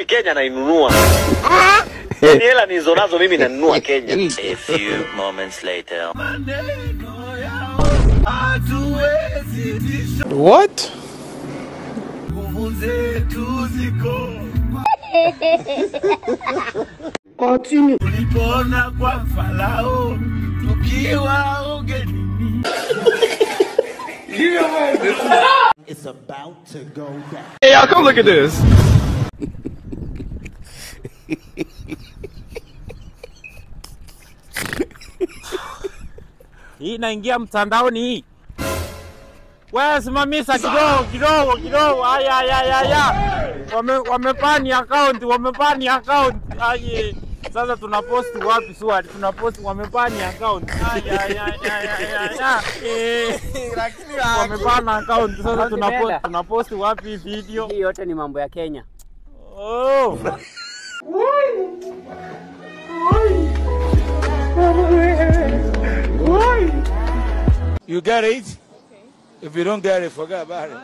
mimi Kenya nainunua. Ni hela nizonazo mimi nanunua Kenya. A few moments later. What? Continue. It's about to go down. Hey, y'all, come look at this. Hii inaingia mtandaoni hii. Wewe simamisha kidogo. Aya. Wamepani account. Aje. Sasa tunapost wapi swali? Tunapost wamepani account. Aya. Lakini wamepana account. Sasa tunapost wapi video? Hii yote ni mambo ya Kenya. Oh. You get it? If you don't get it, forget about it.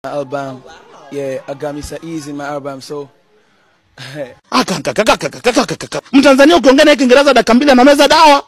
Album, yeah, I got me so easy in my album, so. Mtanzania ukiongea na Kiingereza dakika 2 na meza dawa.